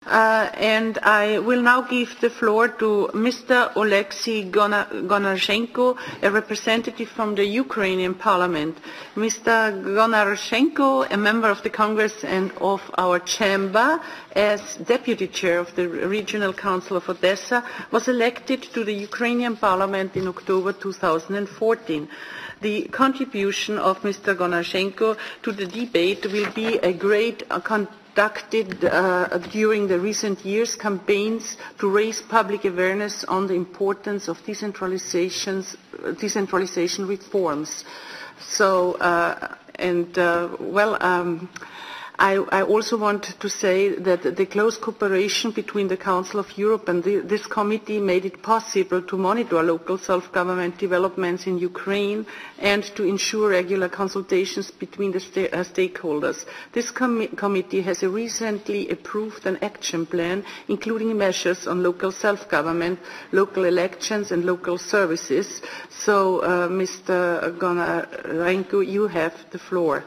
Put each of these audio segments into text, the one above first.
And I will now give the floor to Mr. Oleksiy Gonarchenko, a representative from the Ukrainian Parliament. Mr. Gonarchenko, a member of the Congress and of our chamber, as Deputy Chair of the Regional Council of Odessa, was elected to the Ukrainian Parliament in October 2014. The contribution of Mr. Gonarchenko to the debate will be a great conducted during the recent years campaigns to raise public awareness on the importance of decentralization reforms. So, I also want to say that the close cooperation between the Council of Europe and this committee made it possible to monitor local self-government developments in Ukraine and to ensure regular consultations between the stakeholders. This committee has recently approved an action plan, including measures on local self-government, local elections and local services. So, Mr. Gonarchenko, you have the floor.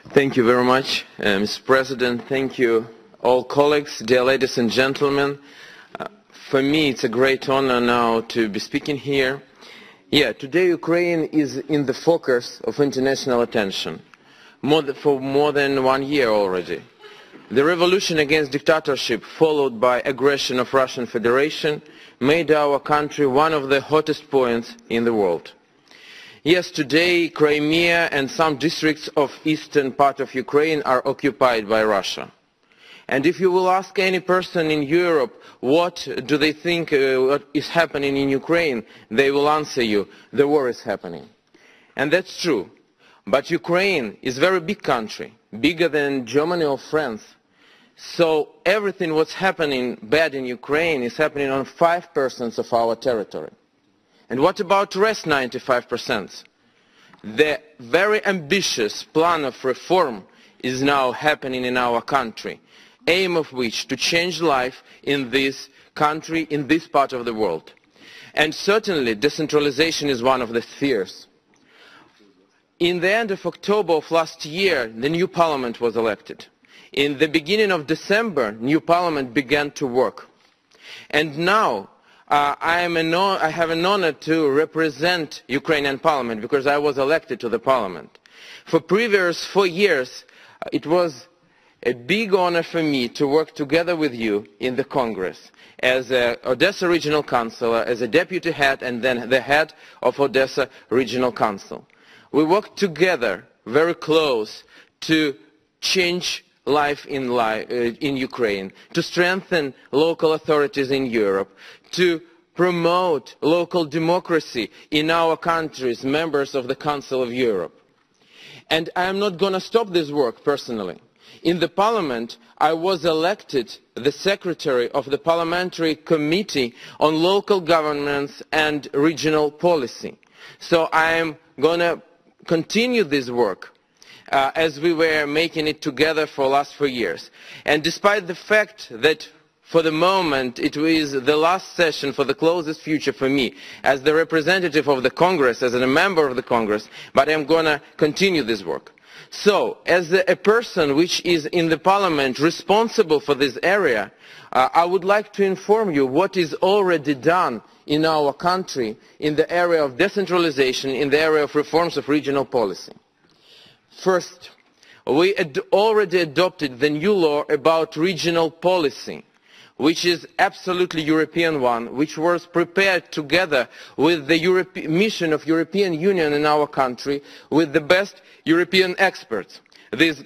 Thank you very much, Mr. President. Thank you, all colleagues, dear ladies and gentlemen. For me, it's a great honor now to be speaking here. Today Ukraine is in the focus of international attention for more than 1 year already. The revolution against dictatorship, followed by aggression of Russian Federation, made our country one of the hottest points in the world. Yes, today Crimea and some districts of eastern part of Ukraine are occupied by Russia. And if you will ask any person in Europe what do they think what is happening in Ukraine, they will answer you, the war is happening. And that's true. But Ukraine is a very big country, bigger than Germany or France. So everything what's happening bad in Ukraine is happening on 5% of our territory. And what about the rest 95%? The very ambitious plan of reform is now happening in our country, aim of which to change life in this country, in this part of the world. And certainly decentralization is one of the spheres. In the end of October of last year, the new parliament was elected. In the beginning of December, new parliament began to work. And now I have an honor to represent Ukrainian Parliament because I was elected to the Parliament. For previous 4 years, it was a big honor for me to work together with you in the Congress as an Odessa Regional Councillor, as a Deputy Head and then the Head of Odessa Regional Council. We worked together very close to change life in Ukraine, to strengthen local authorities in Europe, to promote local democracy in our countries, members of the Council of Europe. And I am not going to stop this work personally. In the Parliament, I was elected the Secretary of the Parliamentary Committee on Local Governance and Regional Policy. So I am going to continue this work as we were making it together for the last 4 years. And despite the fact that for the moment it is the last session for the closest future for me as the representative of the Congress, as a member of the Congress, but I am going to continue this work. So, as a person which is in the Parliament responsible for this area, I would like to inform you what is already done in our country in the area of decentralization, in the area of reforms of regional policy. First, we had already adopted the new law about regional policy, which is absolutely European one, which was prepared together with the mission of European Union in our country, with the best European experts. This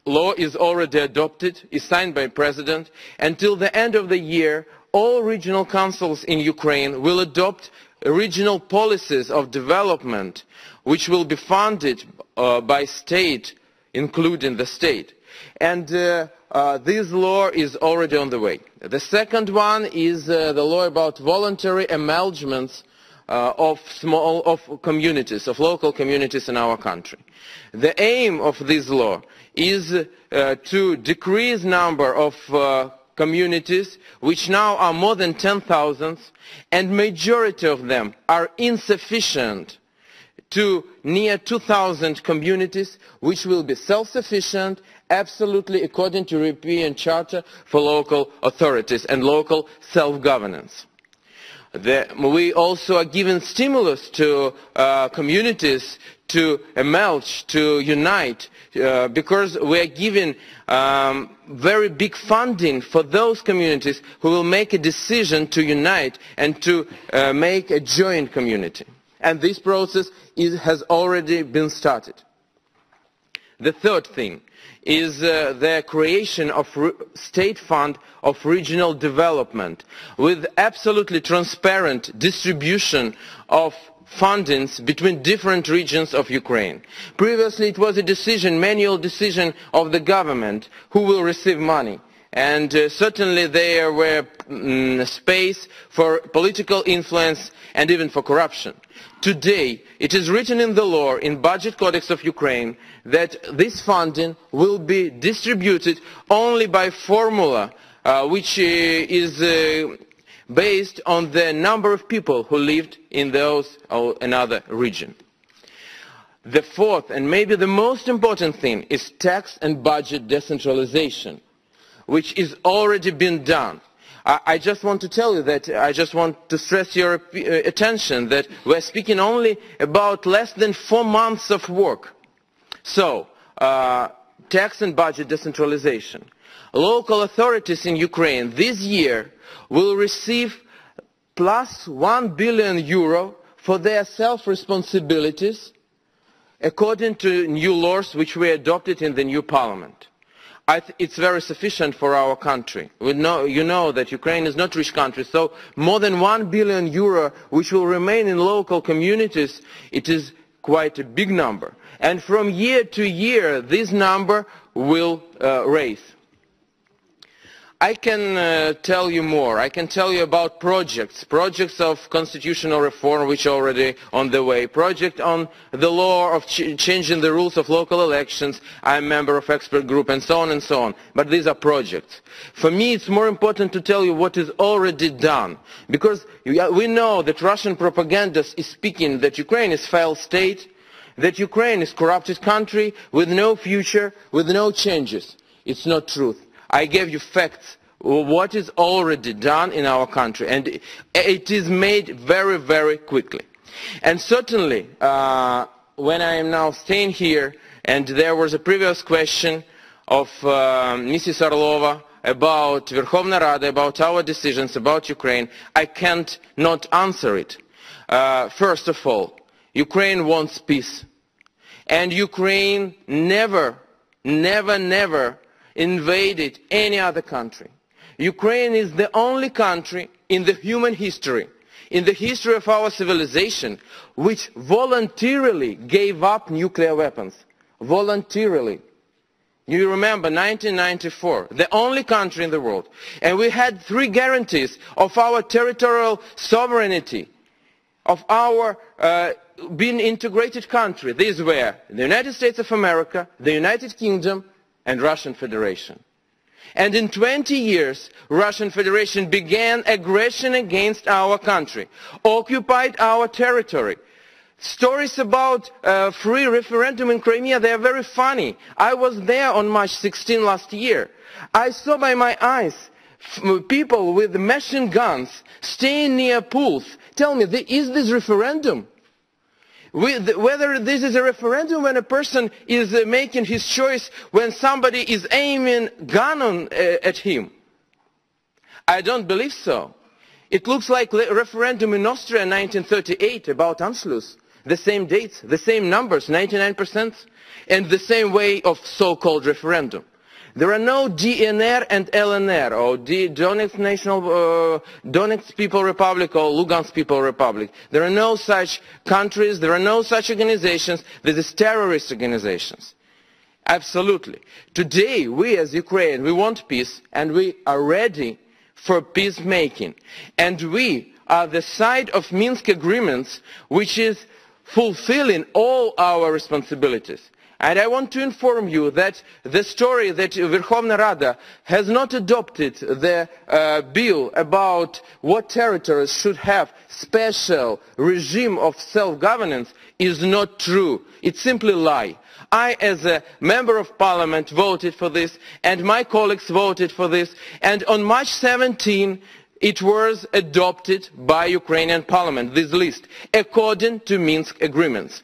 law is already adopted, is signed by the President. Until the end of the year, all regional councils in Ukraine will adopt regional policies of development, which will be funded by state, including the state. And this law is already on the way. The second one is the law about voluntary amalgaments of communities, of local communities in our country. The aim of this law is to decrease the number of communities, which now are more than 10,000, and majority of them are insufficient, to near 2,000 communities which will be self-sufficient absolutely according to European Charter for local authorities and local self-governance. We also are giving stimulus to communities to emerge, to unite, because we are giving very big funding for those communities who will make a decision to unite and to make a joint community. And this process has already been started. The third thing is the creation of state fund of regional development with absolutely transparent distribution of fundings between different regions of Ukraine. Previously it was a decision, manual decision of the government who will receive money. And certainly there were space for political influence and even for corruption. Today it is written in the law, in Budget Codex of Ukraine, that this funding will be distributed only by formula which is based on the number of people who lived in those or another region. The fourth and maybe the most important thing is tax and budget decentralization, which is already been done. I just want to tell you that, I just want to stress your attention that we are speaking only about less than 4 months of work. So, tax and budget decentralization. Local authorities in Ukraine this year will receive plus €1 billion for their self-responsibilities according to new laws which were adopted in the new parliament. It's very sufficient for our country. You know that Ukraine is not a rich country, so more than €1 billion which will remain in local communities, it is quite a big number. And from year to year this number will raise. I can tell you more. I can tell you about projects of constitutional reform which are already on the way, project on the law of changing the rules of local elections. I am a member of expert group and so on and so on. But these are projects. For me it's more important to tell you what is already done, because we know that Russian propaganda is speaking that Ukraine is a failed state, that Ukraine is a corrupted country with no future, with no changes. It's not true. I gave you facts, what is already done in our country, and it is made very, very quickly. And certainly, when I am now staying here, and there was a previous question of Mrs. Orlova about Verkhovna Rada, about our decisions about Ukraine, I can't not answer it. First of all, Ukraine wants peace, and Ukraine never invaded any other country. Ukraine is the only country in the human history, in the history of our civilization, which voluntarily gave up nuclear weapons. Voluntarily. You remember 1994, the only country in the world. And we had 3 guarantees of our territorial sovereignty, of our being integrated country. These were the United States of America, the United Kingdom, and Russian Federation. And in 20 years, Russian Federation began aggression against our country, occupied our territory. Stories about free referendum in Crimea, they are very funny. I was there on March 16 last year. I saw by my eyes people with machine guns staying near pools. Tell me, is this referendum? Whether this is a referendum when a person is making his choice when somebody is aiming a gun at him. I don't believe so. It looks like a referendum in Austria in 1938 about Anschluss. The same dates, the same numbers, 99%, and the same way of so-called referendum. There are no DNR and LNR, or Donetsk People Republic or Lugansk People Republic. There are no such countries, there are no such organizations. This is terrorist organizations. Absolutely. Today, we as Ukraine, we want peace, and we are ready for peacemaking. And we are the side of Minsk agreements, which is fulfilling all our responsibilities. And I want to inform you that the story that Verkhovna Rada has not adopted the bill about what territories should have special regime of self-governance is not true. It's simply a lie. I, as a member of parliament, voted for this, and my colleagues voted for this, and on March 17, it was adopted by Ukrainian parliament, this list, according to Minsk agreements.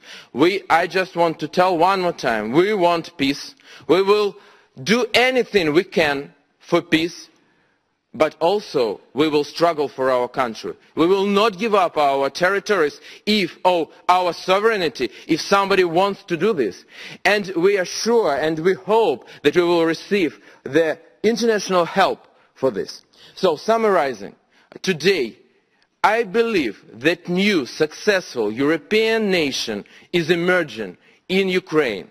I just want to tell one more time, we want peace. We will do anything we can for peace, but also we will struggle for our country. We will not give up our territories our sovereignty if somebody wants to do this. And we are sure and we hope that we will receive the international help for this. So, summarizing, today I believe that new successful European nation is emerging in Ukraine,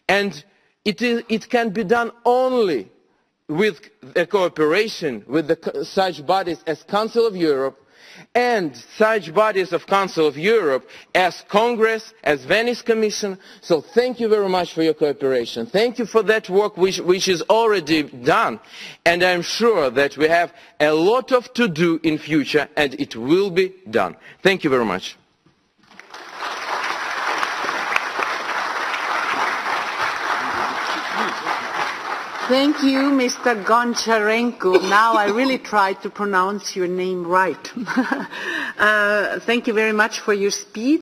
and it can be done only with a cooperation with such bodies as Council of Europe and such bodies of Council of Europe as Congress, as Venice Commission. So thank you very much for your cooperation. Thank you for that work which is already done. And I am sure that we have a lot to do in future, and it will be done. Thank you very much. Thank you, Mr. Goncharenko. Now I really tried to pronounce your name right. Thank you very much for your speech.